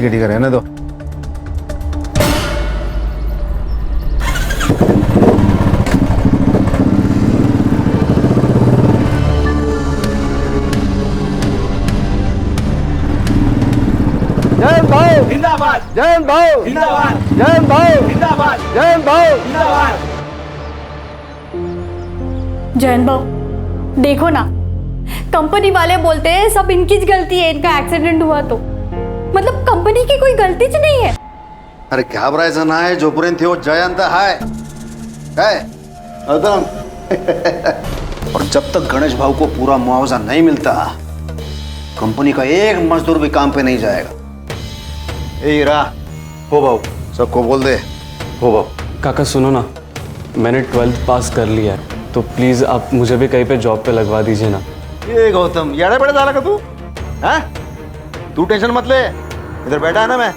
ठीक है, रहने दो। जयंत भाऊ जिंदाबाद, जयंत भाऊ जिंदाबाद, जयंत भाऊ जिंदाबाद, जयंत भाऊ जिंदाबाद। जयंत भाऊ देखो ना, कंपनी वाले बोलते हैं सब इनकी गलती है, इनका एक्सीडेंट हुआ तो मतलब कंपनी की कोई गलती च नहीं है। अरे घाबरायचं नाही, जोपर्यंत हो जयंत हाय काय अदम और जब तक गणेश भाऊ को पूरा मुआवजा नहीं मिलता कंपनी का एक मजदूर भी काम पे नहीं जाएगा। ए हीरा, हो भाऊ। सबको बोल दे। हो भाऊ। काका सुनो ना, मैंने 12th पास कर लिया है तो प्लीज़ आप मुझे भी कहीं पे जॉब पे लगवा दीजिए ना। ये गौतम याड़ा बड़ा डाला का तू? हाँ, तू टेंशन मत ले, इधर बैठा है ना मैं।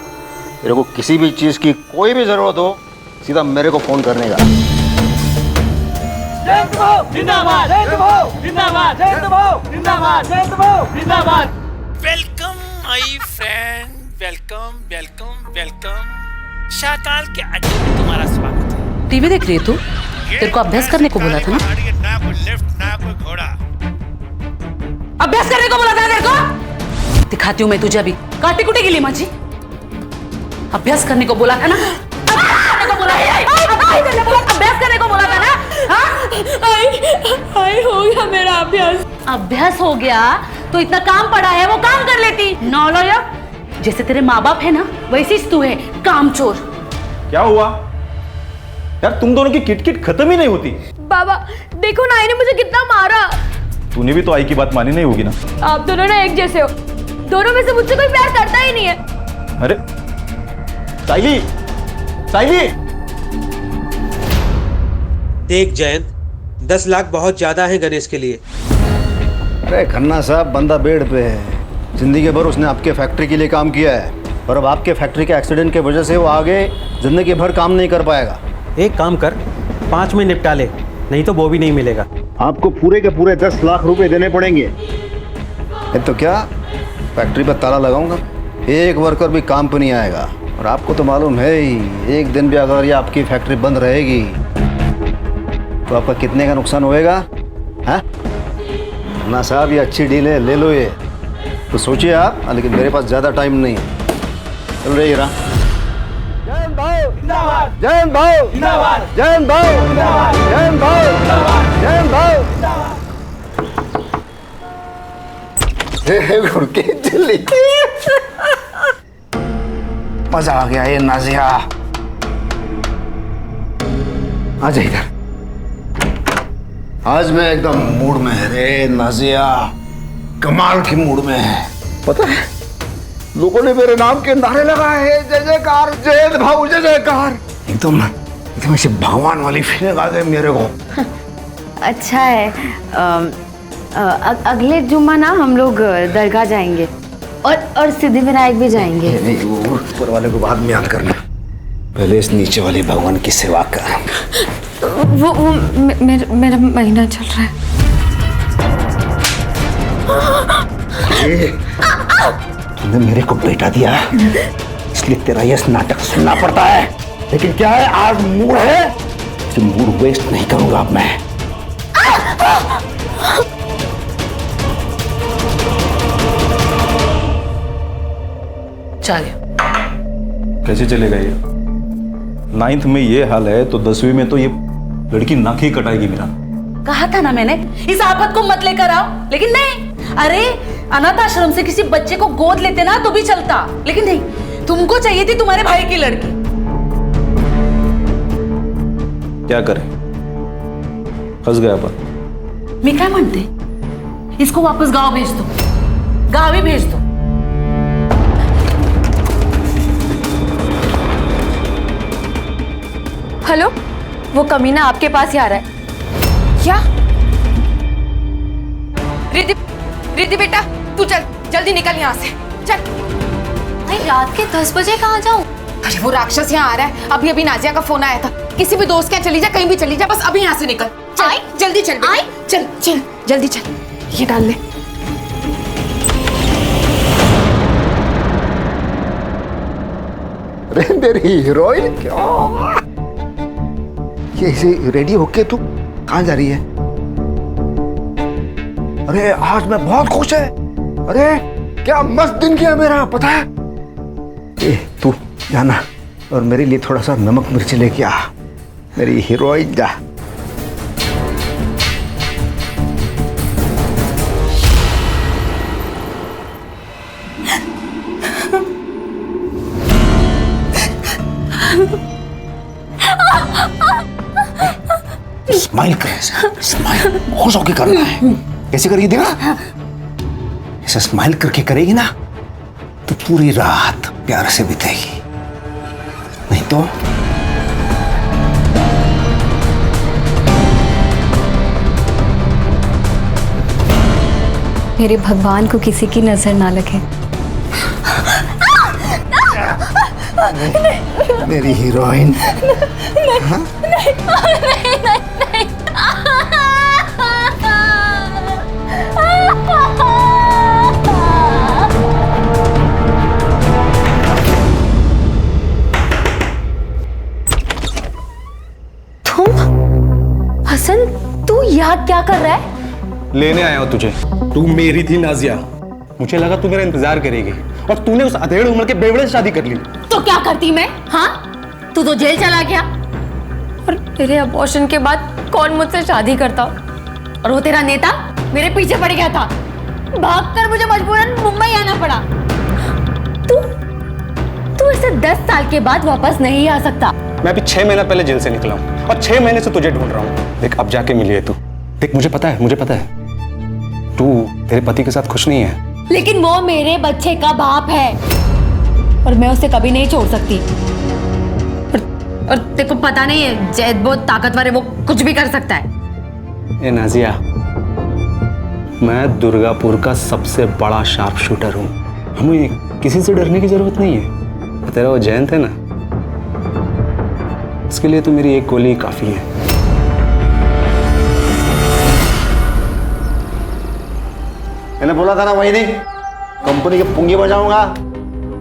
तेरे को किसी भी चीज की कोई भी जरूरत हो सीधा मेरे को फोन करने का। जयंत भाऊ जिंदाबाद, जयंत भाऊ जिंदाबाद, जयंत भाऊ जिंदाबाद, जयंत भाऊ जिंदाबाद। Welcome my friend, welcome welcome welcome. Shakal के अड्डे में तुम्हारा स्वागत है। टीवी देख रही है तू? तेरे को अभ्यास करने को बोला था ना? ना कोई लिफ्ट ना कोई घोड़ा। अभ्यास करने को बोला था तेरे को? दिखाती हूँ मैं तुझे अभी। काटी कुटी गिली माझी। अभ्यास करने को बोला था ना? अभ्यास करने को बोला था ना? आई हो गया मेरा अभ्यास। अभ्यास हो गया तो इतना काम पड़ा है वो काम कर लेती। नौलया जैसे तेरे माँ बाप है ना वैसी तू है, कामचोर। क्या हुआ यार, तुम दोनों की किटकिट खत्म ही नहीं होती। बाबा देखो ना, आईने मुझे कितना मारा। तूने भी तो आई की बात मानी नहीं होगी ना? आप दोनों ना एक जैसे हो, दोनों में से मुझसे कोई प्यार करता ही नहीं है। अरे साइली, साइली। देख जयंत, 10 लाख बहुत ज्यादा है गणेश के लिए। अरे खन्ना साहब, बंदा बेड पे है, जिंदगी भर उसने आपके फैक्ट्री के लिए काम किया है और अब आपके फैक्ट्री के एक्सीडेंट की वजह से वो आगे जिंदगी भर काम नहीं कर पाएगा। एक काम कर, 5 में निपटा ले, नहीं तो वो भी नहीं मिलेगा। आपको पूरे के पूरे 10 लाख रुपए देने पड़ेंगे। ये तो क्या, फैक्ट्री पर ताला लगाऊंगा, एक वर्कर भी काम पे नहीं आएगा। और आपको तो मालूम है ही, एक दिन भी अगर ये आपकी फैक्ट्री बंद रहेगी तो आपका कितने का नुकसान होएगा? हाँ ना साहब, ये अच्छी डील है, ले लो ये तो सोचिए आप। लेकिन मेरे पास ज़्यादा टाइम नहीं है, चल रही है। जयंत भाऊ जिंदाबाद, जयंत भाऊ जिंदाबाद, जयंत भाऊ जिंदाबाद, जयंत भाऊ जयंत भाऊ घुड़के चली। मजा आ गया ये नाजिया। आ जा इधर, आज मैं एकदम मूड में है रे नाजिया, कमाल की मूड में है। पता है लोगों ने मेरे नाम के नारे लगाए हैं, जय जयकार जयंत भाऊ जय जयकार। एकदम एकदम ऐसे भगवान वाली फीलिंग आ गई मेरे को। अच्छा है। अगले जुम्मा ना हम लोग दरगाह जाएंगे और सिद्धि विनायक भी जाएंगे। नहीं, वो ऊपर वाले को बाद में याद करना, पहले इस नीचे वाले भगवान की सेवा कर। वो मेरा महीना चल रहा है। तूने मेरे को बेटा दिया है इसलिए तेरा यह नाटक सुनना पड़ता है। लेकिन क्या है, आज मूड है, इसे मूड वेस्ट नहीं करूंगा अब मैं। चल कैसे चलेगा ये? 9th में ये हाल है तो 10वीं में तो ये लड़की नाक ही कटाएगी मेरा। कहा था ना मैंने, इस आफत को मत लेकर आओ, लेकिन नहीं। अरे अनाथ आश्रम से किसी बच्चे को गोद लेते ना तो भी चलता, लेकिन नहीं, तुमको चाहिए थी तुम्हारे भाई की लड़की। क्या करें, फंस गया पर। मैं क्या मानते, इसको वापस गांव भेज दो, गांव ही भेज दो। हेलो, वो कमीना आपके पास ही आ रहा है। क्या? रिद्धि बेटा तू चल, जल्दी निकल यहाँ से, चल। भाई रात के 10 बजे कहाँ जाऊँ? अरे वो राक्षस यहाँ आ रहा है, अभी अभी नाजिया का फोन आया था। किसी भी दोस्त के यहाँ चली जा, कहीं भी चली जा, बस अभी यहाँ से निकल। चल जल्दी चल, चल चल जल्दी चल, ये डाल ले। अरे मेरी हीरोइन क्या ये इसे रेडी होके तू कहाँ जा रही है? अरे आज मैं बहुत खुश है। अरे क्या मस्त दिन किया मेरा, पता है? तू जाना और मेरे लिए थोड़ा सा नमक मिर्च लेके आ, मेरी हीरोइन जा। स्माइल कर, स्माइल खुश होके करना है। कैसे करेगी देखा? ऐसे स्माइल करके करेगी ना तो पूरी रात प्यार से बिताएगी, नहीं तो मेरे भगवान को किसी की नजर ना लगे। मेरी हीरोइन। हसन, तू याद क्या कर रहा है? लेने आया हूं तुझे। तू मेरी थी नाजिया, मुझे लगा तू मेरा इंतजार करेगी और तूने उस अधेड़ उम्र के बेवड़े से शादी कर ली। तो क्या करती मैं? हाँ, तू तो जेल चला गया और तेरे अबॉर्शन के बाद कौन मुझसे शादी करता? और वो तेरा नेता मेरे पीछे पड़ गया था, भागकर मुझे मजबूरन मुंबई आना पड़ा। तू ऐसे 10 साल के बाद वापस नहीं आ सकता। मैं अभी 6 महीना पहले जेल से निकला हूँ और 6 महीने से तुझे ढूंढ रहा हूँ। देख अब जाके मिली है तू। देख मुझे पता है तू तेरे पति के साथ खुश नहीं है, लेकिन वो मेरे बच्चे का बाप है और मैं उसे कभी नहीं छोड़ सकती। और तेरे को पता नहीं है, जैद बहुत ताकतवर है, वो कुछ भी कर सकता है। ए नाजिया, मैं दुर्गापुर का सबसे बड़ा शार्प शूटर हूँ, हमें किसी से डरने की जरूरत नहीं है। तेरा वो जयंत है ना, इसके लिए तो मेरी एक गोली काफी है। मैंने बोला था ना वही कंपनी के पुंगी बजाऊंगा।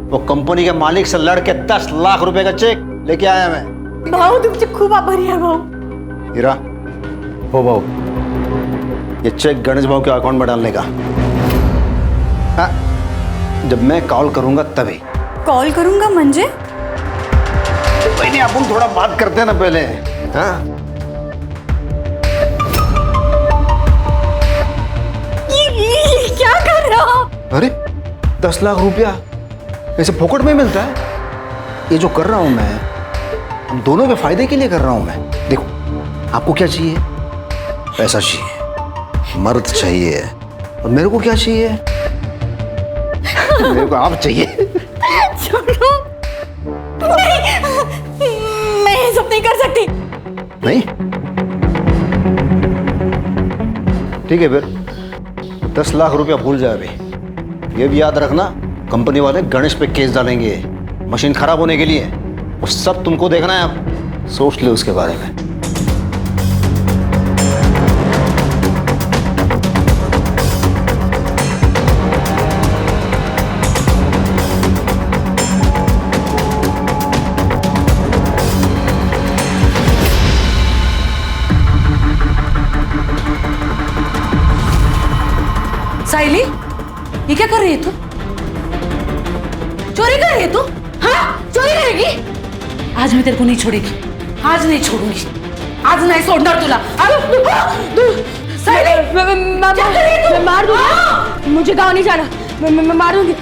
वो कंपनी के मालिक से लड़के 10 लाख रुपए का चेक लेके आया मैं। भाऊ तुमसे खूब आभारी है भाऊ। हीरा, हो भाऊ, ये चेक गणेश भाऊ के अकाउंट में डालने का। हाँ, जब मैं कॉल करूंगा तभी। कॉल करूंगा म्हणजे? नहीं, अपन थोड़ा बात करते हैं ना पहले। हाँ, ये क्या कर रहा हो? अरे 10 लाख रुपया ऐसे फोकट में मिलता है? ये जो कर रहा हूं मैं, हम दोनों के फायदे के लिए कर रहा हूं मैं। देखो, आपको क्या चाहिए? पैसा चाहिए, मर्द चाहिए, और मेरे को क्या चाहिए? मेरे को आप चाहिए। छोड़ो, नहीं, मैं ये सब नहीं कर सकती। नहीं? ठीक है फिर 10 लाख रुपया भूल जाए अभी। ये भी याद रखना, कंपनी वाले गणेश पे केस डालेंगे मशीन खराब होने के लिए। वो सब तुमको देखना है, आप सोच लो उसके बारे में। साइली, ये क्या कर रही है तू? चोरी कर रही है तू? हाँ, चोरी करेगी? आज मैं तेरे को नहीं छोड़ेगी, आज नहीं छोड़ूंगी, आज नहीं छोड़ना तुला। साइली, मैं मार दूंगी। मुझे गाँव नहीं जाना, मैं मार दूंगी।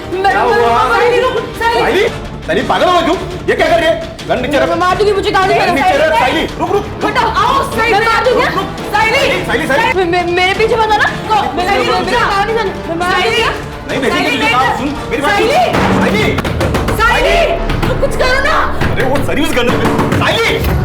साइली पागल हो तुम? ये क्या कर रही है? गन नीचे रख। मैं मार दूंगी, मुझे गाँव नहीं जाना। साइली रुक। हटाओ, आओ साइली, मैं मार दूंगी। साइली, मेरे पीछे मत आना। मैं गाँव नहीं जाना, मैं मार दूंगी। साइली, कुछ करो ना। अरे वो सर्विस करने पे साइली।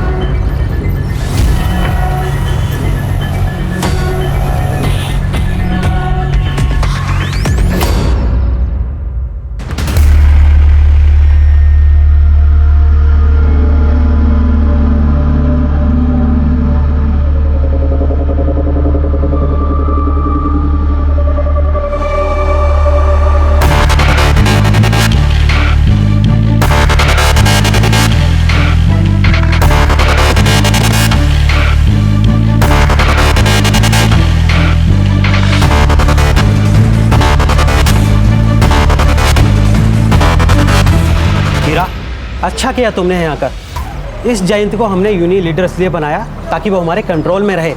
अच्छा किया तुमने यहाँ आकर। इस जयंत को हमने यूनियन लीडर इसलिए बनाया ताकि वो हमारे कंट्रोल में रहे,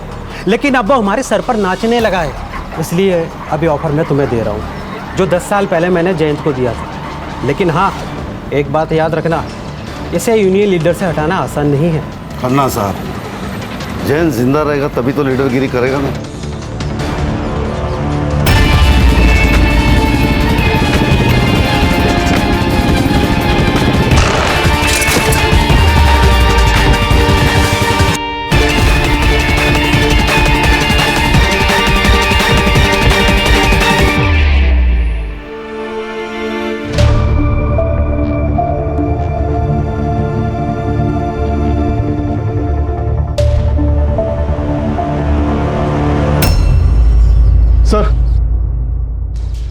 लेकिन अब वो हमारे सर पर नाचने लगा है। इसलिए अभी ऑफर मैं तुम्हें दे रहा हूँ जो 10 साल पहले मैंने जयंत को दिया था। लेकिन हाँ, एक बात याद रखना, इसे यूनियन लीडर से हटाना आसान नहीं है। खन्ना साहब, जयंत जिंदा रहेगा तभी तो लीडरगिरी करेगा ना।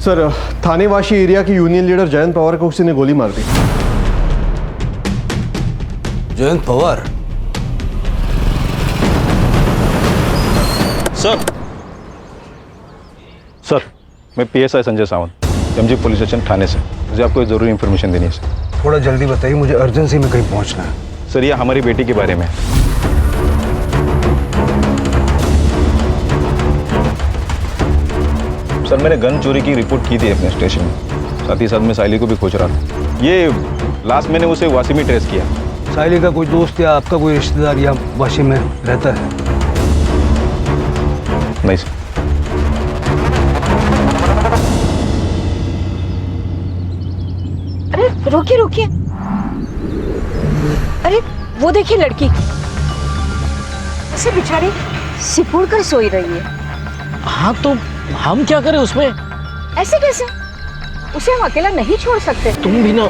सर, थानेवासी एरिया के यूनियन लीडर जयंत पवार को किसी ने गोली मार दी। जयंत पवार? सर, मैं PSI Sanjay Sawant, MG police station Thane से। मुझे आपको ज़रूरी इन्फॉर्मेशन देनी है सर। थोड़ा जल्दी बताइए, मुझे अर्जेंसी में कहीं पहुंचना है। सर, ये हमारी बेटी के बारे में। सर, मैंने गन चोरी की रिपोर्ट की थी अपने स्टेशन में, साथ ही साथ मैं साइली को भी खोज रहा था। ये लास्ट मैंने उसे वासी में ट्रेस किया। साइली का कोई दोस्त या आपका कोई रिश्तेदार या वाशी में रहता है? नहीं सर। अरे रोकिए रोकिए, अरे वो देखिए लड़की, उसे बेचारी सिकुड़ कर सोई रही है। हाँ तो हम क्या करें उसमें? ऐसे कैसे? उसे हम अकेला नहीं छोड़ सकते। तुम भी ना।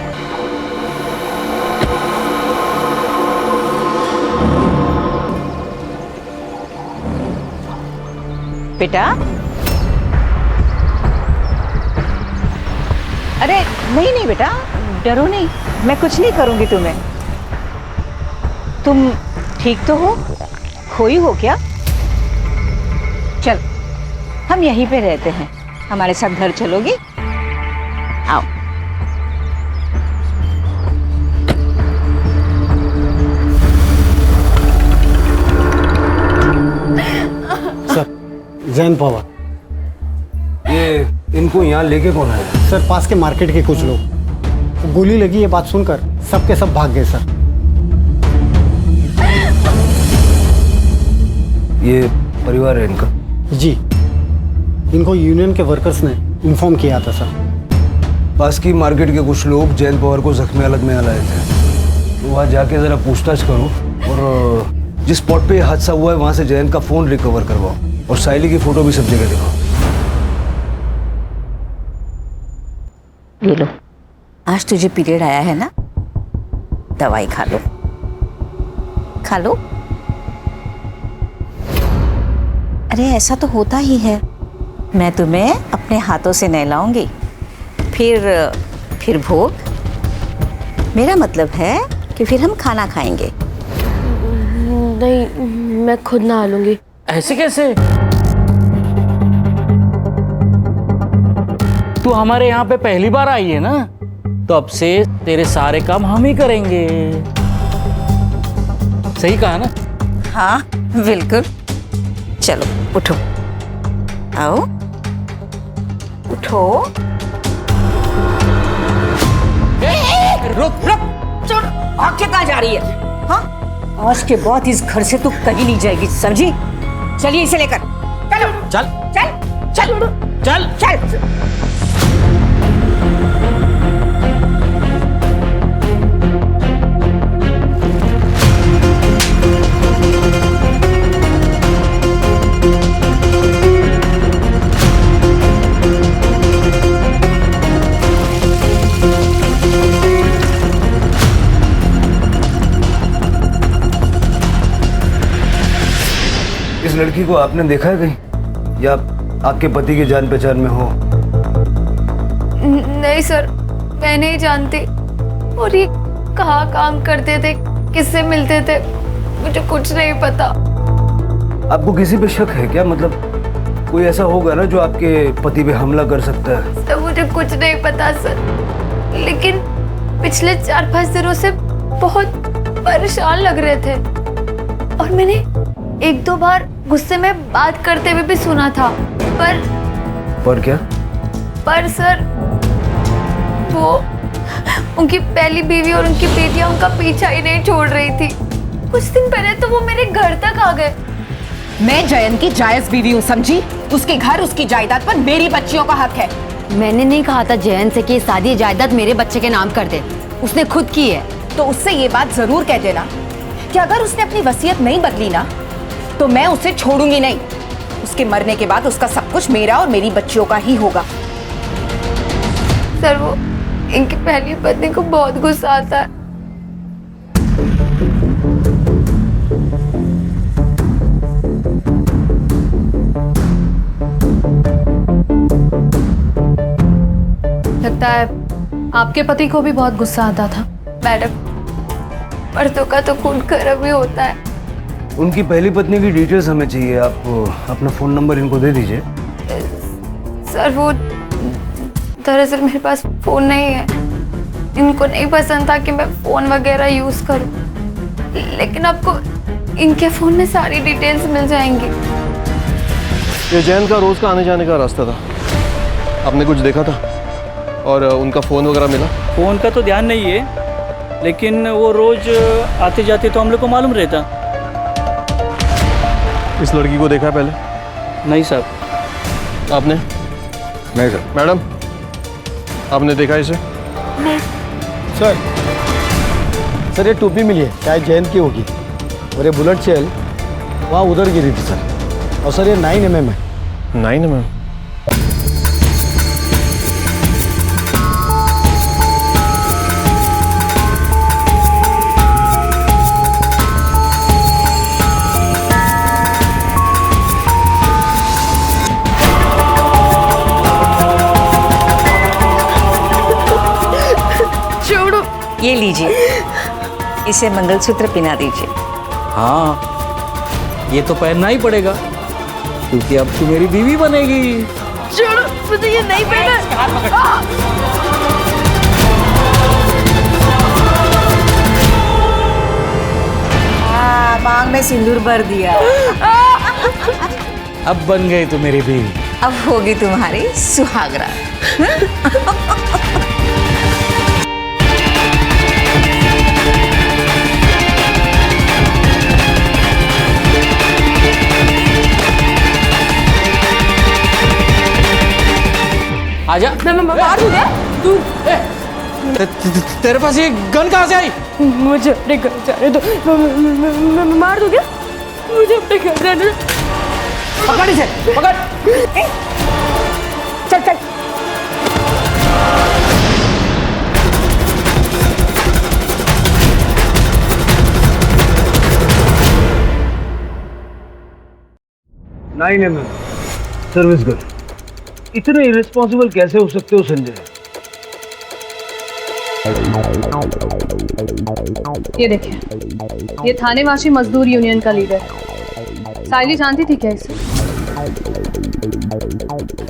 बेटा, अरे नहीं नहीं बेटा, डरो नहीं, मैं कुछ नहीं करूंगी तुम्हें। तुम ठीक तो हो? खोई हो क्या? चल, हम यहीं पे रहते हैं, हमारे साथ घर चलोगी? आओ। सर, जयंत पवार। ये इनको यहाँ लेके कौन आया? सर, पास के मार्केट के कुछ लोग। गोली लगी ये बात सुनकर सब के सब भाग गए सर। ये परिवार है इनका? जी, इनको यूनियन के वर्कर्स ने इन्फॉर्म किया था सर। पास की मार्केट के कुछ लोग जयंत पवार को जख्मी हालत में लाए थे, तो वहाँ जाके ज़रा पूछताछ करो और जिस स्पॉट पे हादसा हुआ है वहाँ से जयंत का फ़ोन रिकवर करवाओ और साइली की फ़ोटो भी सब जगह दिखाओ। ये लो, आज तुझे पीरियड आया है ना, दवाई खा लो, खा लो। अरे ऐसा तो होता ही है, मैं तुम्हें अपने हाथों से नहलाऊंगी, फिर भोग। मेरा मतलब है कि फिर हम खाना खाएंगे। नहीं, मैं खुद नहा लूंगी। ऐसे कैसे? तू हमारे यहाँ पे पहली बार आई है ना, तो अब से तेरे सारे काम हम ही करेंगे। सही कहा ना? हाँ बिल्कुल। चलो उठो, आओ उठो। रुक रुक, चल, आके कहाँ जा रही है? हाँ, आज के बाद इस घर से तू कहीं नहीं जाएगी, समझी? चलिए इसे लेकर चलो। चल चल चल चल चल। इस लड़की को आपने देखा है कहीं, या आपके पति की जान पहचान में हो? नहीं सर, मैं नहीं जानती। और ये कहाँ काम करते थे, किससे मिलते थे, मुझे कुछ नहीं पता। आपको किसी पे शक है क्या? मतलब कोई ऐसा होगा ना जो आपके पति पे हमला कर सकता है? सर मुझे कुछ नहीं पता सर, लेकिन पिछले 4-5 दिनों से बहुत परेशान लग रहे थे और मैंने एक दो बार गुस्से में बात करते हुए भी सुना था। पर क्या? पर सर, वो उनकी पहली बीवी और उनकी बेटियां उनका पीछा ही नहीं छोड़ रही थी। कुछ दिन पहले तो वो मेरे घर तक आ गए। मैं जयंत की जायज बीवी हूँ, समझी? उसके घर, उसकी जायदाद पर मेरी बच्चियों का हक है। मैंने नहीं कहा था जयंत से कि ये सारी जायदाद मेरे बच्चे के नाम कर दे, उसने खुद की है। तो उससे ये बात जरूर कह देना कि अगर उसने अपनी वसीयत नहीं बदली ना तो मैं उसे छोड़ूंगी नहीं। उसके मरने के बाद उसका सब कुछ मेरा और मेरी बच्चियों का ही होगा। सर, वो इनकी पहली पत्नी को बहुत गुस्सा आता है। लगता है आपके पति को भी बहुत गुस्सा आता था। मैडम, मर्दों का तो खून गर्म ही होता है। उनकी पहली पत्नी की डिटेल्स हमें चाहिए। आप अपना फ़ोन नंबर इनको दे दीजिए। सर, वो दरअसल मेरे पास फ़ोन नहीं है। इनको नहीं पसंद था कि मैं फ़ोन वगैरह यूज़ करूं, लेकिन आपको इनके फ़ोन में सारी डिटेल्स मिल जाएंगी। ये जैन का रोज़ का आने जाने का रास्ता था, आपने कुछ देखा था? और उनका फ़ोन वगैरह मिला? फ़ोन का तो ध्यान नहीं है, लेकिन वो रोज़ आते जाते तो हम लोग को मालूम रहता। इस लड़की को देखा है पहले? नहीं साहब। आपने? नहीं सर। मैडम, आपने देखा इसे? नहीं सर, ये टोपी मिली है, शायद जयंत की होगी। और ये बुलेट शेल वहाँ उधर गिरी थी सर। और सर, ये 9mm है। 9mm? ये लीजिए, इसे मंगलसूत्र पहना दीजिए। हाँ, ये तो पहनना ही पड़ेगा क्योंकि अब तू मेरी बीवी बनेगी। छोड़ो, मुझे ये नहीं पहना। मांग में सिंदूर भर दिया। अब बन गई तू मेरी बीवी। अब होगी तुम्हारी सुहागरा। आजा। मैं मार दूंगा। तू तेरे पास ये गन कहाँ से आई? मुझे अपने घर जाने दो। मैं मार दूंगा। मुझे अपने घर जाने दो। पकड़ इसे, पकड़। चल चल। Service gun. इतने इरेस्पॉन्सिबल कैसे हो सकते हो संजय? ये देखिए, ये थानेवासी मजदूर यूनियन का लीडर है। साइली जानती थी क्या इसे?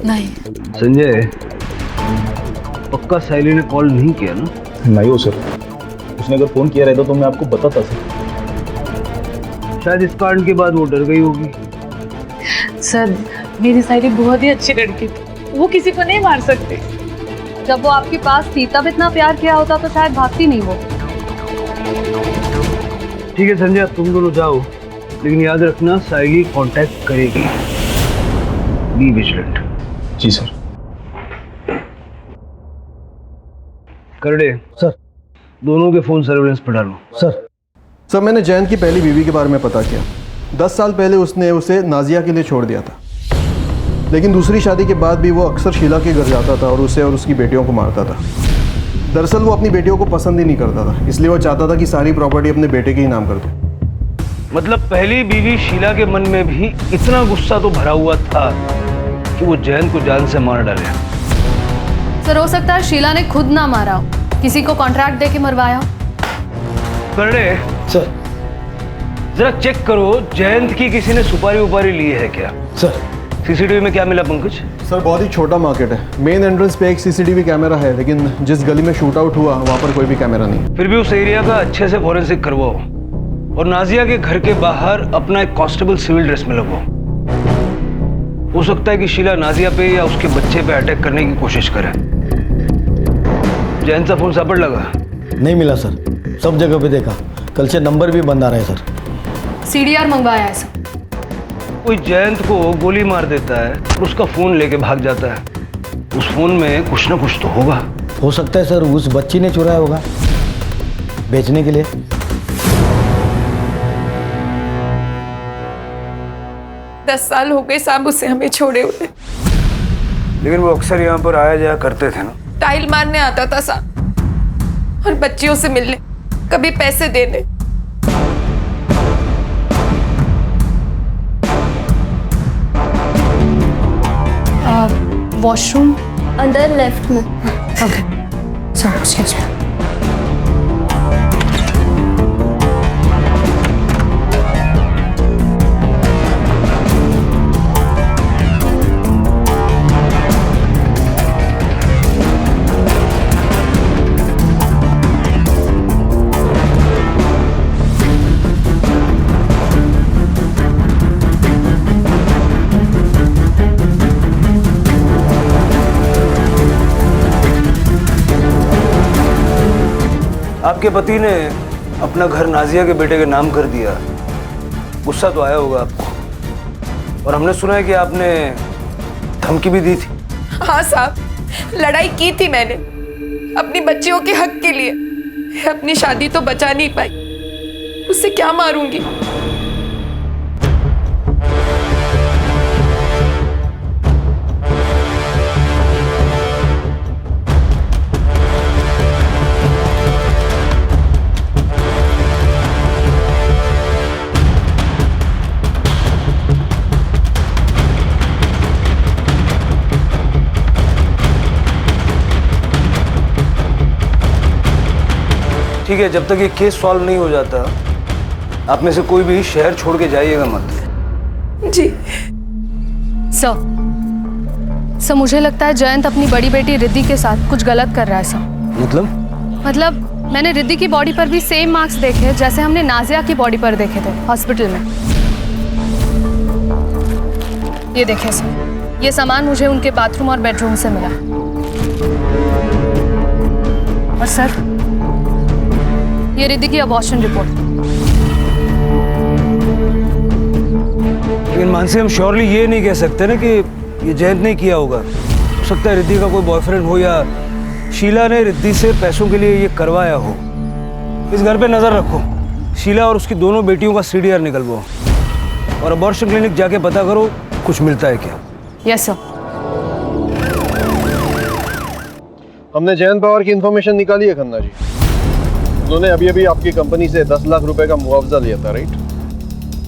नहीं। संजय, पक्का साइली ने कॉल नहीं किया ना? नहीं हो सर, उसने अगर फोन किया रहता तो मैं आपको बताता सर। शायद इस कांड के बाद वो डर गई होगी। सर, मेरी साइली बहुत ही अच्छी लड़की थी, वो किसी को नहीं मार सकती। जब वो आपके पास थी तब इतना प्यार किया होता तो शायद भागती नहीं वो। ठीक है संजय, तुम दोनों जाओ, लेकिन याद रखना साइली कांटेक्ट करेगी। Be vigilant. जी सर। करडे सर, दोनों के फोन सर्वेलेंस पर डालो। सर, मैंने जैन की पहली बीवी के बारे में पता किया। 10 साल पहले उसने उसे नाजिया के लिए छोड़ दिया था, लेकिन दूसरी शादी के बाद भी वो अक्सर शीला के घर जाता था और उसे और उसकी बेटियों को मारता था। दरअसल वो अपनी बेटियों को पसंद ही नहीं करता था, इसलिए वो चाहता था कि सारी प्रॉपर्टी अपने बेटे के ही नाम कर दो। मतलब पहली बीवी शीला के मन में भी इतना गुस्सा तो भरा हुआ था कि वो जैन को जान से मार डाले। सर, हो सकता है शीला ने खुद ना मारा हो, किसी को कॉन्ट्रैक्ट देके मरवाया हो। करडे सर, जरा चेक करो जयंत की किसी ने सुपारी उपारी ली है क्या? सर, सीसीटीवी में क्या मिला पंकज? सर बहुत ही छोटा मार्केट है। मेन एंट्रेंस पे एक सीसीटीवी कैमरा है, लेकिन जिस गली में शूट आउट हुआ वहाँ पर कोई भी कैमरा नहीं। फिर भी उस एरिया का अच्छे से फॉरेंसिक करवाओ और नाजिया के घर के बाहर अपना एक कांस्टेबल सिविल ड्रेस में लगवाओ। हो सकता है कि शीला नाजिया पे या उसके बच्चे पे अटैक करने की कोशिश करे। जैन सा फोन सापड़ लगा? नहीं मिला सर, सब जगह पे देखा, कल से नंबर भी बंद आ रहा है सर। सीडीआर मंगवाया है सर। कोई जयंत को गोली मार देता है और उसका फोन लेके भाग जाता है। उस फोन में कुछ ना कुछ तो होगा। हो सकता है सर उस बच्ची ने चुराया होगा बेचने के लिए। दस साल हो गए साहब उसे हमें छोड़े हुए। लेकिन वो अक्सर यहाँ पर आया जाया करते थे ना। टाइल मारने आता था साहब और बच्चियों से मिलने, कभी पैसे देने। वॉशरूम अंदर लेफ्ट में। Okay sir, excuse me. आपके पति ने अपना घर नाजिया के बेटे के नाम कर दिया, गुस्सा तो आया होगा आपको। और हमने सुना है कि आपने धमकी भी दी थी। हाँ साहब, लड़ाई की थी मैंने अपनी बच्चियों के हक के लिए। अपनी शादी तो बचा नहीं पाई, उससे क्या मारूंगी। ठीक है, जब तक ये केस सॉल्व नहीं हो जाता आप में से कोई भी शहर छोड़ के जाइएगा मत। जी सर, मुझे लगता है जयंत अपनी बड़ी बेटी रिद्धि के साथ कुछ गलत कर रहा है सर। मतलब मैंने रिद्धि की बॉडी पर भी सेम मार्क्स देखे जैसे हमने नाजिया की बॉडी पर देखे थे हॉस्पिटल में। ये देखें सर, ये सामान मुझे उनके बाथरूम और बेडरूम से मिला। और सर, ये रिद्धि की अबॉर्शन रिपोर्ट। लेकिन मानसी, हम श्योरली ये नहीं कह सकते ना कि ये जयंत ने किया होगा। हो सकता है रिद्धि का कोई बॉयफ्रेंड हो या शीला ने रिद्धि से पैसों के लिए ये करवाया हो। इस घर पे नजर रखो, शीला और उसकी दोनों बेटियों का सीडीआर निकलवाओ और अबॉर्शन क्लिनिक जाके पता करो कुछ मिलता है क्या। Yes sir. हमने जयंत पवार की इंफॉर्मेशन निकाली है खन्ना जी। उन्होंने अभी अभी आपकी कंपनी से 10 लाख रुपए का मुआवजा लिया था, राइट?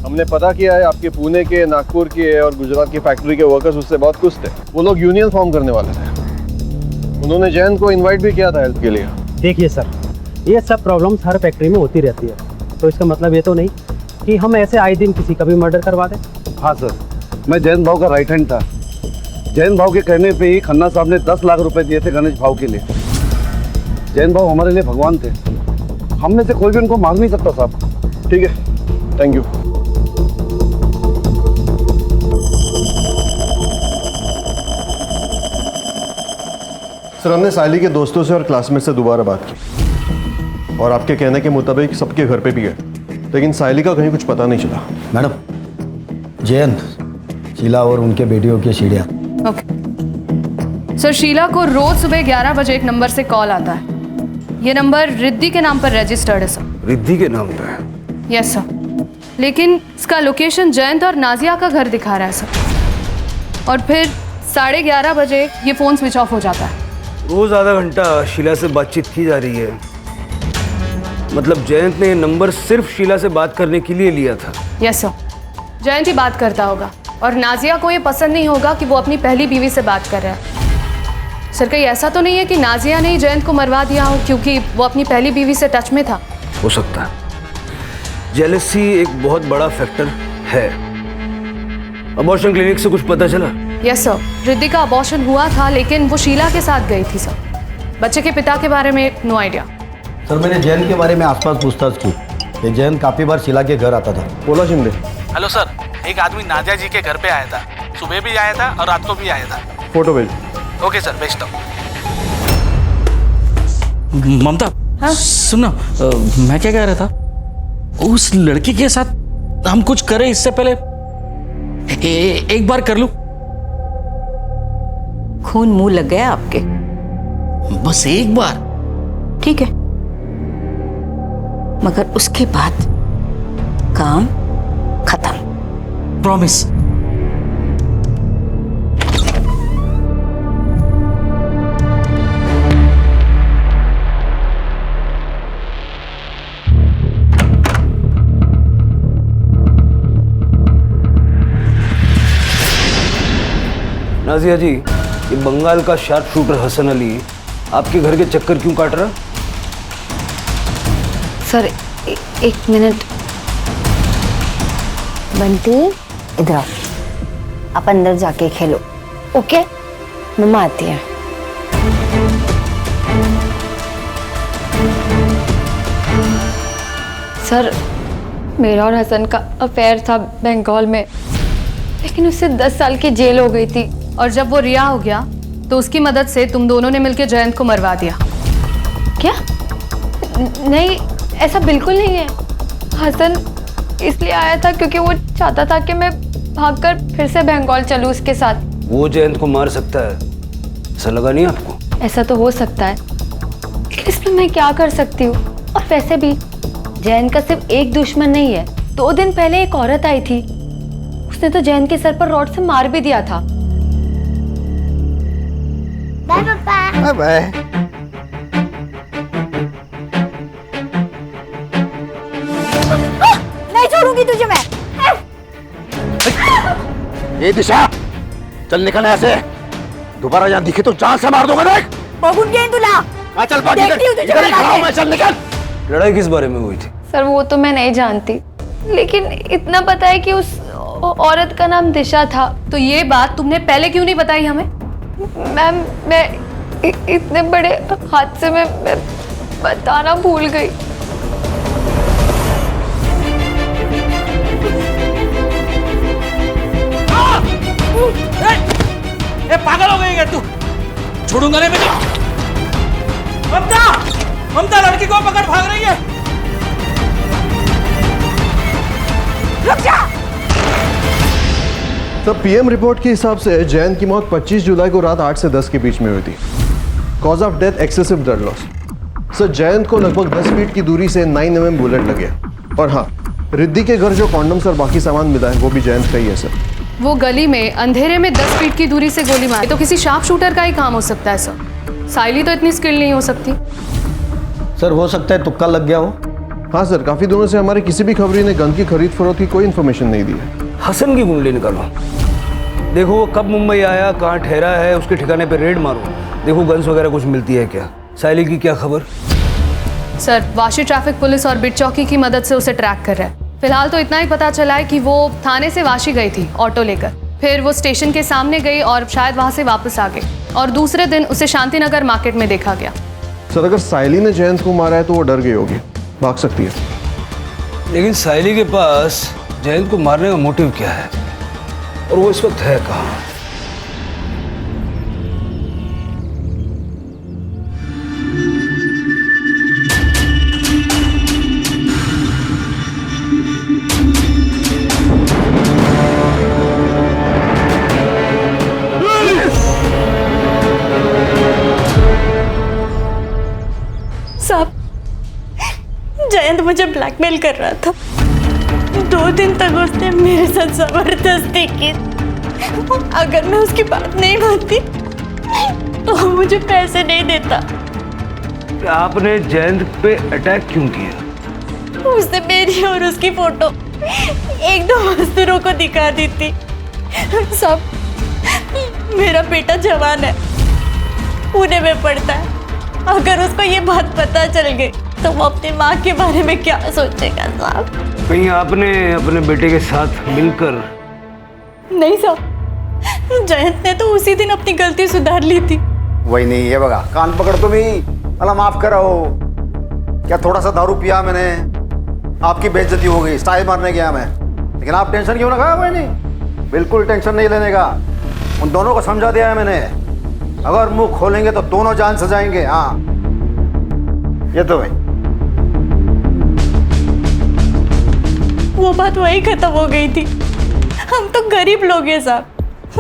हमने पता किया है आपके पुणे के, नागपुर के और गुजरात की फैक्ट्री के वर्कर्स उससे बहुत खुश थे। वो लोग यूनियन फॉर्म करने वाले थे। उन्होंने जयंत को इनवाइट भी किया था हेल्प के लिए। देखिए सर, ये सब प्रॉब्लम्स हर फैक्ट्री में होती रहती है, तो इसका मतलब ये तो नहीं कि हम ऐसे आए दिन किसी का भी मर्डर करवा दें। हाँ सर, मैं जयंत भाव का राइट हैंड था। जयंत भाव के कहने पे ही खन्ना साहब ने 10 लाख रुपए दिए थे गणेश भाव के लिए। जयंत भाव हमारे लिए भगवान थे, हम में से कोई भी उनको मांग नहीं सकता साहब। ठीक है, थैंक यू। सर, हमने साइली के दोस्तों से और क्लासमेट से दोबारा बात की और आपके कहने के मुताबिक सबके घर पे भी गए, लेकिन साइली का कहीं कुछ पता नहीं चला। मैडम, जयंत, शीला और उनके बेटियों की सीढ़ियाँ। ओके सर, शीला को रोज सुबह 11 बजे एक नंबर से कॉल आता है। ये नंबर रिद्धि के नाम पर रजिस्टर्ड है सर। रिद्धि के नाम पे? यस सर, लेकिन इसका लोकेशन जयंत और नाजिया का घर दिखा रहा है सर। और फिर 11:30 बजे ये फ़ोन स्विच ऑफ हो जाता है। रोज आधा घंटा शीला से बातचीत की जा रही है। मतलब जयंत ने ये नंबर सिर्फ शीला से बात करने के लिए लिया था। यस सर, जयंत ही बात करता होगा और नाजिया को ये पसंद नहीं होगा कि वो अपनी पहली बीवी से बात कर रहा है। सर, कहीं ऐसा तो नहीं है कि नाजिया ने ही जयंत को मरवा दिया हो क्योंकि वो अपनी पहली बीवी से टच में था? हो सकता है। जेलसी एक बहुत बड़ा फैक्टर है। अबॉर्शन क्लिनिक से कुछ पता चला? यस सर, रिद्धि का अबॉर्शन हुआ था लेकिन वो शीला के साथ गई थी सर। बच्चे के पिता के बारे में नो आइडिया। सर मैंने जैन के बारे में आसपास पूछताछ की। ये जैन काफी बार शीला के घर आता था। बोला शिंदे। हेलो सर, एक आदमी नादिया जी के घर पे आया था। सुबह भी आया था और रात को भी आया था। फोटो भेज। ओके सर, भेजता हूँ। ममता, सुनो, मैं क्या कह रहा था, उस लड़की के साथ हम कुछ करें इससे पहले एक बार कर लूं। खून मुंह लग गया आपके। बस एक बार। ठीक है, मगर उसके बाद काम खत्म। प्रॉमिस। नाजिया जी, ये बंगाल का शार्प शूटर हसन अली आपके घर के चक्कर क्यों काट रहा? सर एक मिनट। बंटी इधर आओ, आप अंदर जाके खेलो। ओके, मम्मा आती है। सर मेरा और हसन का अफेयर था बंगाल में, लेकिन उससे 10 साल की जेल हो गई थी। और जब वो रिहा हो गया तो उसकी मदद से तुम दोनों ने मिलकर जयंत को मरवा दिया। क्या? नहीं, ऐसा बिल्कुल नहीं है। हसन इसलिए आया था क्योंकि वो चाहता था कि मैं भागकर फिर से बंगाल चलूं उसके साथ। वो जयंत को मार सकता है, ऐसा लगा नहीं आपको? ऐसा तो हो सकता है, लेकिन इसमें मैं क्या कर सकती हूँ? और वैसे भी जयंत का सिर्फ एक दुश्मन नहीं है। 2 दिन पहले एक औरत आई थी, उसने तो जयंत के सर पर रॉड से मार भी दिया था। बाय पापा। बाय। नहीं छोड़ूंगी तुझे मैं। ये दिशा, चल निकल यहाँ से। दोबारा यहाँ दिखे तो जान से मार दूंगा। देख बगुन के तुला। चल भाग, चल निकल। लड़ाई किस बारे में हुई थी? सर वो तो मैं नहीं जानती, लेकिन इतना पता है कि उस औरत का नाम दिशा था। तो ये बात तुमने पहले क्यों नहीं बताई हमें? मैम मैं इतने बड़े हादसे में मैं बताना भूल गई। ए, पागल हो गई क्या तू? छोड़ूंगा नहीं मैं। ममता, ममता लड़की को पकड़, भाग रही है। रुक जा। तब पीएम रिपोर्ट के हिसाब से जैन की मौत 25 जुलाई को रात 8 से 10 के बीच में हुई थी। Cause of death excessive blood loss. Sir Jayant को लगभग 10 फीट की दूरी से 9 mm बुलेट लगे। और हाँ, रिद्धि के घर जो कॉन्डम्स और बाकी सामान मिला है वो भी जयंत का ही है सर। वो गली में अंधेरे में 10 फीट की दूरी से गोली मारी तो किसी शार्प शूटर का ही काम हो सकता है सर। साइली तो इतनी स्किल नहीं हो सकती। सर हो सकता है तुक्का लग गया हो। हाँ सर, काफी दिनों से हमारे किसी भी खबरी ने गन की खरीद फरोख्त की कोई इन्फॉर्मेशन नहीं दी है। हसन की कुंडली निकालो, देखो वो कब मुंबई आया, कहाँ ठहरा है, उसके ठिकाने पे रेड मारो, देखो गन्स वगैरह कुछ मिलती है क्या। साइली की क्या खबर? सर वाशी ट्रैफिक पुलिस और बिट चौकी की मदद से उसे ट्रैक कर रहा है। फिलहाल तो इतना ही पता चला है कि वो थाने से वाशी गई थी ऑटो लेकर, फिर वो स्टेशन के सामने गई और शायद वहां से वापस आ गई और दूसरे दिन उसे शांतिनगर मार्केट में देखा गया। सर अगर साइली ने जयंत को मारा है तो वो डर गई होगी, भाग सकती है। लेकिन साइली के पास जयंत को मारने का मोटिव क्या है और वो इस वक्त है कहाँ? साहब, जयंत मुझे ब्लैकमेल कर रहा था। 2 दिन तक उसने मेरे साथ जबरदस्ती की। अगर मैं उसकी बात नहीं मानती तो वो मुझे पैसे नहीं देता। आपने जयंत पे अटैक क्यों किया? उसने मेरी और उसकी फोटो 1-2 मजदूरों को दिखा दी थी। सब मेरा बेटा जवान है, पुणे में पढ़ता है। अगर उसको ये बात पता चल गई तो वो अपनी माँ के बारे में क्या सोचेगा साहब? कहीं आपने अपने बेटे के साथ मिलकर? नहीं साहब, जयंत ने तो उसी दिन अपनी गलती सुधार ली थी। वही नहीं है बगा, कान पकड़ तुम ही। अल्लाह माफ करो, क्या थोड़ा सा दारू पिया मैंने, आपकी बेइज्जती हो गई, स्टाइल मारने गया मैं। लेकिन आप टेंशन क्यों लगा? वही नहीं, बिल्कुल टेंशन नहीं लेने का। उन दोनों को समझा दिया है मैंने, अगर मुंह खोलेंगे तो दोनों जान से जाएंगे। हाँ ये तो भाई, वो बात वही खत्म हो गई थी। हम तो गरीब लोग हैं साहब,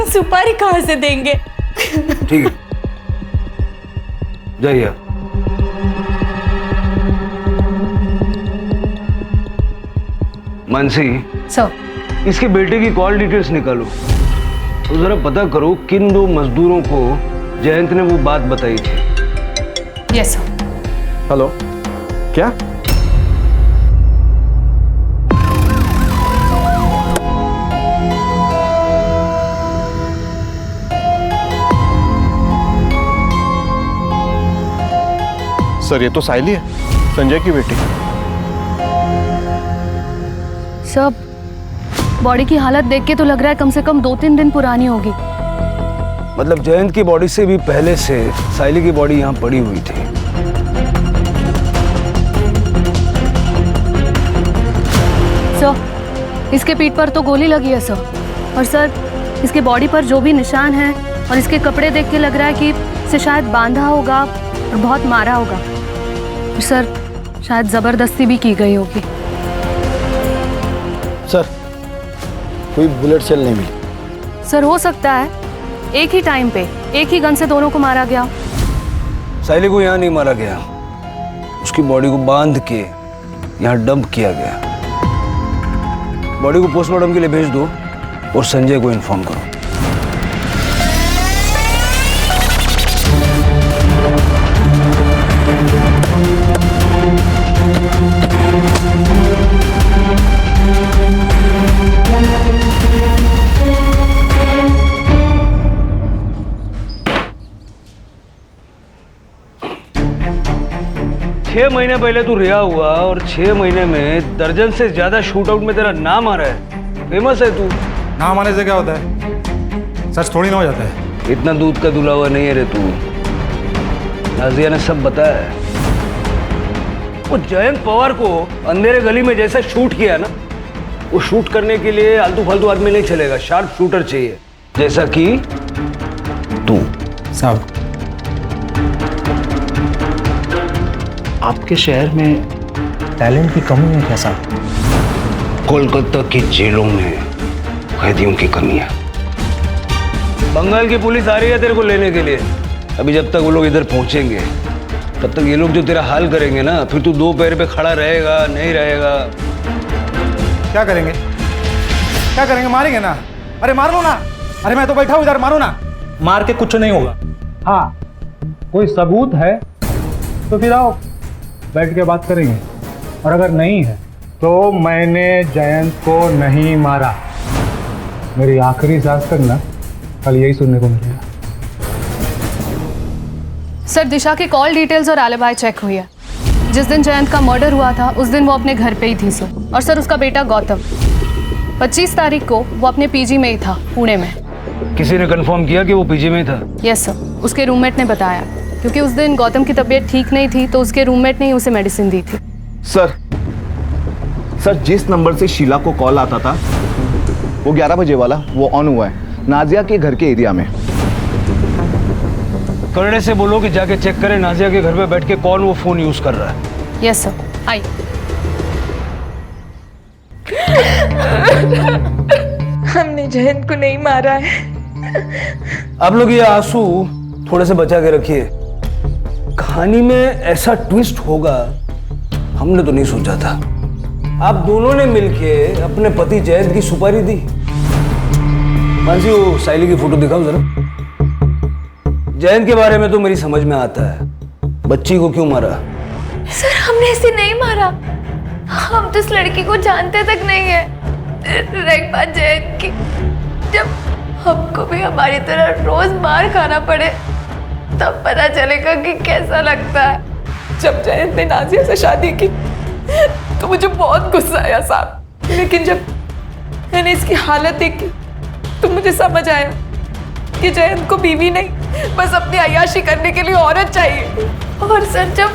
सुपारी कहाँ से देंगे? ठीक है, जाइए। मानसी सर, इसके बेटे की कॉल डिटेल्स निकालो तो जरा पता करो किन दो मजदूरों को जयंत ने वो बात बताई थी। Yes sir. हेलो, क्या? सर ये तो साइली है, संजय की बेटी। सब बॉडी की हालत देख के तो लग रहा है कम से कम 2-3 दिन पुरानी होगी। मतलब जयंत की बॉडी से भी पहले से साइली की बॉडी यहाँ पड़ी हुई थी। सर, इसके पीठ पर तो गोली लगी है सर, और सर इसके बॉडी पर जो भी निशान है और इसके कपड़े देख के लग रहा है कि इसे शायद बांधा होगा और बहुत मारा होगा। और सर शायद जबरदस्ती भी की गई होगी। सर कोई बुलेट सेल नहीं मिली। सर हो सकता है एक ही टाइम पे एक ही गन से दोनों को मारा गया। साइली को यहाँ नहीं मारा गया, उसकी बॉडी को बांध के यहाँ डंप किया गया। बॉडी को पोस्टमार्टम के लिए भेज दो और संजय को इन्फॉर्म करो। छह महीने पहले तू रिहा हुआ और 6 महीने में दर्जन से ज्यादा शूट आउट में तेरा नाम आ रहा है। फेमस है तू। नाम आने से क्या होता है? सच थोड़ी ना हो जाता है। इतना दूध का दुला हुआ नहीं है रे तू। नाजिया ने सब बताया है। वो जयंत पवार को अंधेरे गली में जैसा शूट किया ना, वो शूट करने के लिए आलतू फालतू आदमी नहीं चलेगा, शार्प शूटर चाहिए, जैसा कि तू। साहब, आपके शहर में टैलेंट की कमी है क्या साहब? कोलकाता की जेलों में कैदियों की कमी है। बंगाल की पुलिस आ रही है तेरे को लेने के लिए। अभी जब तक वो लोग इधर पहुंचेंगे तब तक ये लोग जो तेरा हाल करेंगे ना, फिर तू 2 पैर पे खड़ा रहेगा नहीं रहेगा। क्या करेंगे? क्या करेंगे? मारेंगे ना। अरे मार लो ना। अरे मैं तो बैठा हूं इधर, मारो ना। मार के कुछ नहीं होगा। हाँ, कोई सबूत है तो फिर आओ बैठ के बात करेंगे, और अगर नहीं है तो मैंने जयंत को नहीं मारा। मेरी आखिरी सांस तक ना कल यही सुनने को मिलेगा। सर, दिशा की कॉल डिटेल्स और एलिबाई चेक हुई है। जिस दिन जयंत का मर्डर हुआ था उस दिन वो अपने घर पे ही थी सर। और सर उसका बेटा गौतम 25 तारीख को वो अपने पीजी में ही था, पुणे में। किसी ने कंफर्म किया कि वो पीजी में था? यस सर, उसके रूममेट ने बताया, क्योंकि उस दिन गौतम की तबीयत ठीक नहीं थी तो उसके रूममेट ने ही उसे मेडिसिन दी थी। सर जिस नंबर से शीला को कॉल आता था वो 11 बजे वाला वो ऑन हुआ है नाजिया के घर के एरिया में। करने से बोलो कि जाके चेक करें नाजिया के घर पे बैठ के कौन वो फोन यूज कर रहा है। यस सर, आई। हमने जयंत को नहीं मारा है। आप लोग ये आंसू थोड़े से बचा के रखिए। कहानी में ऐसा ट्विस्ट होगा हमने तो नहीं सोचा था। आप दोनों ने मिलके अपने पति जयंत की सुपारी दी। मानसी, वो साइली की फोटो दिखाओ जरा। जयंत के बारे में तो मेरी समझ में आता है, बच्ची को क्यों मारा? सर हमने इसे नहीं मारा, हम तो इस लड़की को जानते तक नहीं है। एक बात जयंत की, जब हमको भी हमारी तरह रोज मार खाना पड़े तब पता चलेगा कि कैसा लगता है। जब जयंत ने नाजिया से शादी की तो मुझे बहुत गुस्सा आया साहब, लेकिन जब मैंने इसकी हालत देखी तो मुझे समझ आया कि जयंत को बीवी नहीं, बस अपनी अय्याशी करने के लिए औरत चाहिए। और सर जब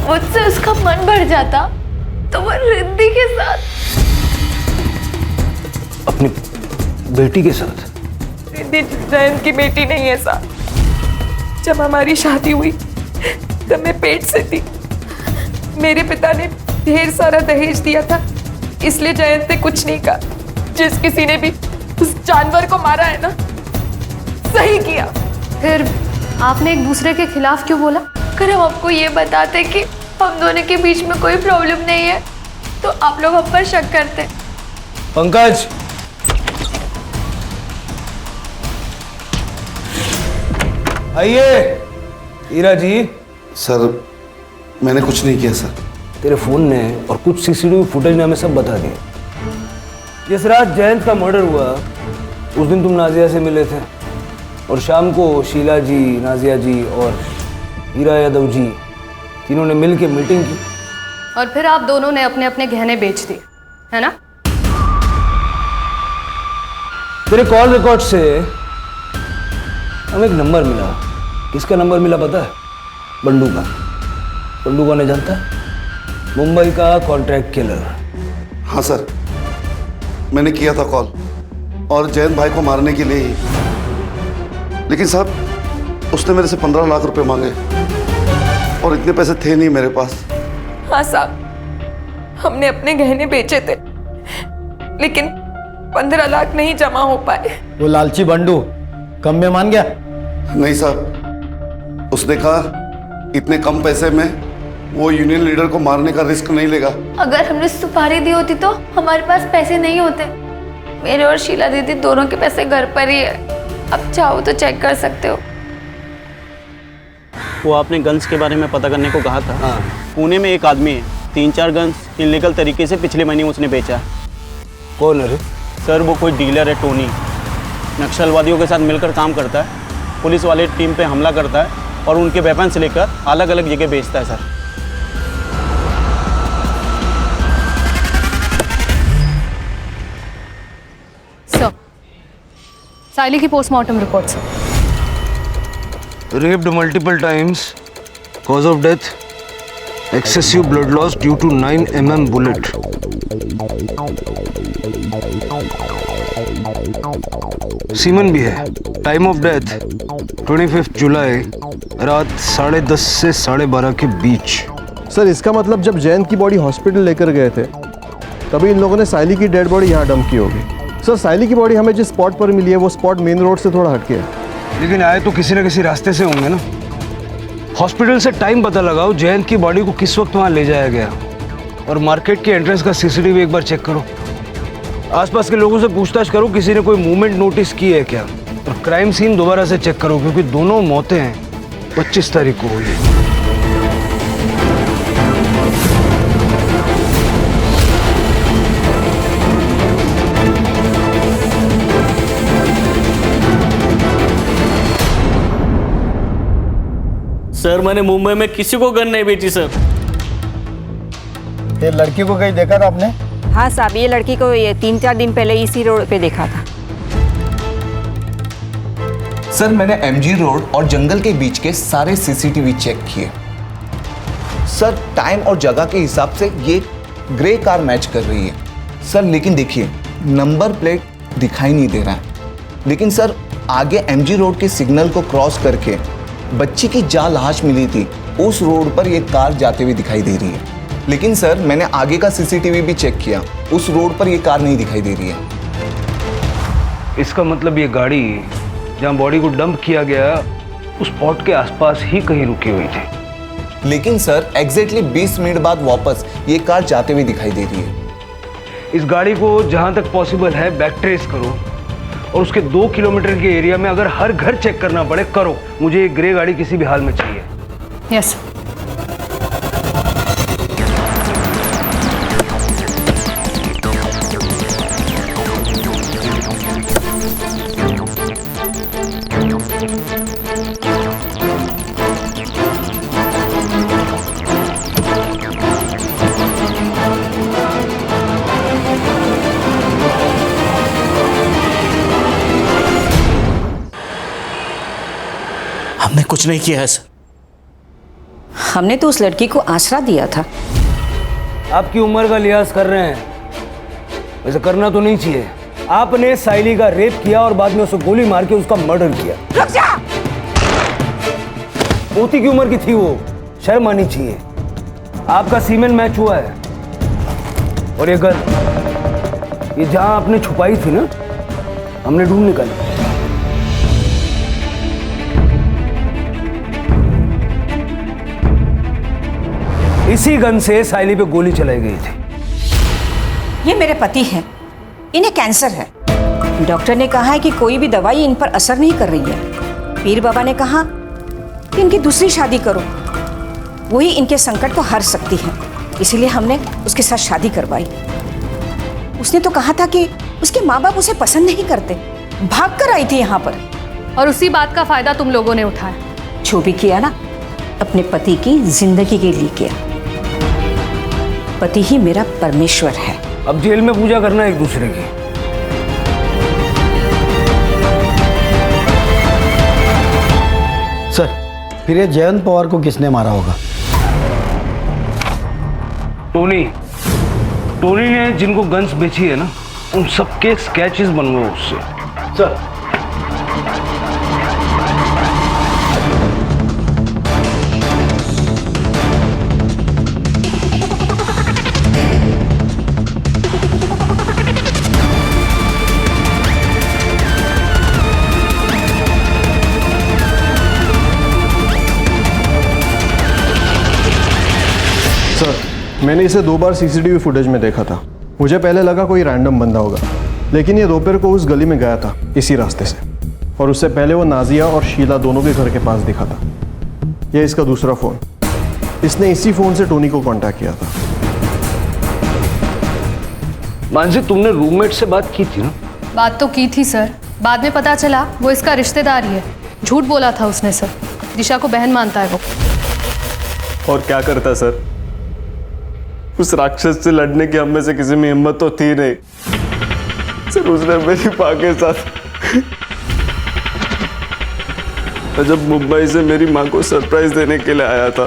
मुझसे उसका मन भर जाता तो वो रिद्धि के साथ, अपनी बेटी के साथ? रिद्धि जयंत की बेटी नहीं है साहब। जब हमारी शादी हुई तब मैं पेट से थी। मेरे पिता ने ढेर सारा दहेज दिया था, इसलिए जयंत ने कुछ नहीं कहा। जिस किसी ने भी उस जानवर को मारा है ना, सही किया। फिर आपने एक दूसरे के खिलाफ क्यों बोला? अगर हम आपको ये बताते कि हम दोनों के बीच में कोई प्रॉब्लम नहीं है तो आप लोग हम पर शक करते। पंकज, आइए। हीरा जी। सर मैंने कुछ नहीं किया सर। तेरे फोन ने और कुछ सीसीटीवी फुटेज ने हमें सब बता दिया। जिस रात जयंत का मर्डर हुआ उस दिन तुम नाजिया से मिले थे और शाम को शीला जी, नाजिया जी और हीरा यादव जी तीनों ने मिलकर मीटिंग की। और फिर आप दोनों ने अपने अपने गहने बेच दिए, है ना? तेरे कॉल रिकॉर्ड से हमें एक नंबर मिला। किसका नंबर मिला पता है? बंडू का। बंडू कौन है जानता है? मुंबई का कॉन्ट्रैक्ट किलर। हाँ सर, मैंने किया था कॉल और जयंत भाई को मारने के लिए ही। लेकिन साहब उसने मेरे से 15 लाख रुपए मांगे और इतने पैसे थे नहीं मेरे पास। हाँ साहब, हमने अपने गहने बेचे थे लेकिन 15 लाख नहीं जमा हो पाए। वो लालची बंडू कम में मान गया? नहीं साहब, उसने कहा इतने कम पैसे में वो यूनियन लीडर को मारने का रिस्क नहीं लेगा। अगर हमने सुपारी दी होती तो हमारे पास पैसे नहीं होते। मेरे और शीला दीदी दोनों के पैसे घर पर ही है, अब चाहो तो चेक कर सकते हो। वो आपने गन्स के बारे में पता करने को कहा था। हाँ। पुणे में एक आदमी है, 3-4 गन्स इलीगल तरीके से पिछले महीने उसने बेचा। कौन है रे? सर वो कोई डीलर है, टोनी। नक्सलवादियों के साथ मिलकर काम करता है, पुलिस वाले टीम पे हमला करता है और उनके वेपन से लेकर अलग अलग जगह बेचता है सर। सर, साइली की postmortem report sir. Raped multiple times. Cause of death: excessive blood loss due to 9 mm bullet. Semen भी है। टाइम ऑफ डेथ 25 जुलाई रात 10:30 से 12:30 के बीच। सर इसका मतलब जब जयंत की बॉडी हॉस्पिटल लेकर गए थे तभी इन लोगों ने साइली की डेड बॉडी यहाँ डंप की होगी। सर साइली की बॉडी हमें जिस स्पॉट पर मिली है वो स्पॉट मेन रोड से थोड़ा हटके है। लेकिन आए तो किसी न किसी रास्ते से होंगे ना। हॉस्पिटल से टाइम पता लगाओ, जयंत की बॉडी को किस वक्त वहाँ ले जाया गया, और मार्केट के एंट्रेंस का सीसीटीवी एक बार चेक करो। आसपास के लोगों से पूछताछ करो किसी ने कोई मूवमेंट नोटिस की है क्या, और क्राइम सीन दोबारा से चेक करो क्योंकि दोनों मौतें 25 तारीख को हुई है। सर मैंने मुंबई में किसी को गन नहीं बेची सर। ये लड़की को कहीं देखा था आपने? हाँ साहब, ये लड़की को ये 3-4 दिन पहले इसी रोड पे देखा था। सर मैंने एमजी रोड और जंगल के बीच के सारे सीसीटीवी चेक किए। सर टाइम और जगह के हिसाब से ये ग्रे कार मैच कर रही है सर, लेकिन देखिए नंबर प्लेट दिखाई नहीं दे रहा है। लेकिन सर आगे एमजी रोड के सिग्नल को क्रॉस करके बच्ची की जहाँ लाश मिली थी उस रोड पर ये कार जाते हुए दिखाई दे रही है। लेकिन सर मैंने आगे का सीसीटीवी भी चेक किया, उस रोड पर ये कार नहीं दिखाई दे रही है। इसका मतलब ये गाड़ी जहाँ बॉडी को डंप किया गया उस स्पॉट के आसपास ही कहीं रुकी हुई थी। लेकिन सर एग्जैक्टली 20 मिनट बाद वापस ये कार जाते हुए दिखाई दे रही है। इस गाड़ी को जहाँ तक पॉसिबल है बैक ट्रेस करो और उसके 2 किलोमीटर के एरिया में अगर हर घर चेक करना पड़े करो। मुझे ये ग्रे गाड़ी किसी भी हाल में चाहिए। यस। कुछ नहीं किया है सर। हमने तो उस लड़की को आसरा दिया था। आपकी उम्र का लिहाज कर रहे हैं, वैसे करना तो नहीं चाहिए। आपने साइली का रेप किया और बाद में उसे गोली मार के उसका मर्डर किया। रुक जा! पोती की उम्र की थी वो, शर्म आनी चाहिए। आपका सीमेन मैच हुआ है। और ये गन, ये जहां आपने छुपाई थी ना, हमने ढूंढ निकाली। इसी गन से साइली पे गोली चलाई गई थी। ये मेरे पति हैं, इन्हें कैंसर है। डॉक्टर ने कहा है कि कोई भी दवाई इन पर असर नहीं कर रही है। पीर बाबा ने कहा कि इनकी दूसरी शादी करो, वही इनके संकट को हर सकती है। इसीलिए हमने उसके साथ शादी करवाई। उसने तो कहा था कि उसके माँ बाप उसे पसंद नहीं करते, भाग कर आई थी यहाँ पर। और उसी बात का फायदा तुम लोगों ने उठाया। जो भी किया ना, अपने पति की जिंदगी के लिए किया। पति ही मेरा परमेश्वर है। अब जेल में पूजा करना एक दूसरे की। सर, फिर ये जयंत पवार को किसने मारा होगा? टोनी ने जिनको गन्स बेची है ना, उन सबके स्केचेस बनवाओ उससे। सर, मैंने इसे 2 बार सीसीटीवी फुटेज में देखा था। मुझे पहले लगा कोई रैंडम बंदा होगा, लेकिन ये दोपहर को उस गली में गया था इसी रास्ते से, और उससे पहले वो नाजिया और शीला दोनों के घर के पास दिखा था। ये इसका दूसरा फ़ोन, इसने इसी फ़ोन से टोनी को कांटेक्ट किया था। मानसी, तुमने रूममेट से बात की थी ना? बात तो की थी सर, बाद में पता चला वो इसका रिश्तेदार ही है। झूठ बोला था उसने सर। दिशा को बहन मानता है वो। और क्या करता सर, उस राक्षस से लड़ने की हम में से किसी में हिम्मत तो थी नहीं सर। उसने मेरी माँ के साथ, जब मुंबई से मेरी माँ को सरप्राइज देने के लिए आया था,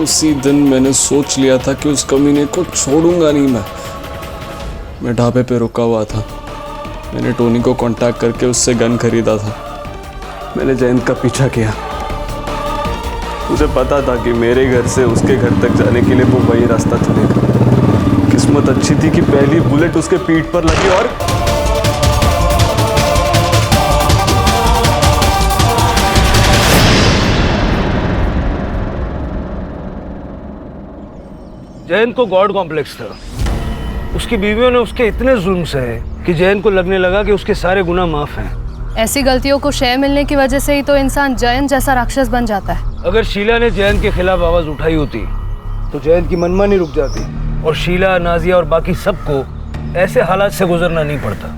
उसी दिन मैंने सोच लिया था कि उस कमीने को छोड़ूंगा नहीं। मैं ढाबे पे रुका हुआ था। मैंने टोनी को कांटेक्ट करके उससे गन खरीदा था। मैंने जयंत का पीछा किया। मुझे पता था कि मेरे घर से उसके घर तक जाने के लिए वो वही रास्ता चलेगा। किस्मत अच्छी थी कि पहली बुलेट उसके पीठ पर लगी और जयंत को गॉड कॉम्प्लेक्स था। उसकी बीवियों ने उसके इतने जुल्म सहे कि जयंत को लगने लगा कि उसके सारे गुनाह माफ हैं। ऐसी गलतियों को शय मिलने की वजह से ही तो इंसान जयंत जैसा राक्षस बन जाता है। अगर शीला ने जयंत के खिलाफ आवाज उठाई होती तो जयंत की मनमानी रुक जाती और शीला, नाजिया और बाकी सबको ऐसे हालात से गुजरना नहीं पड़ता।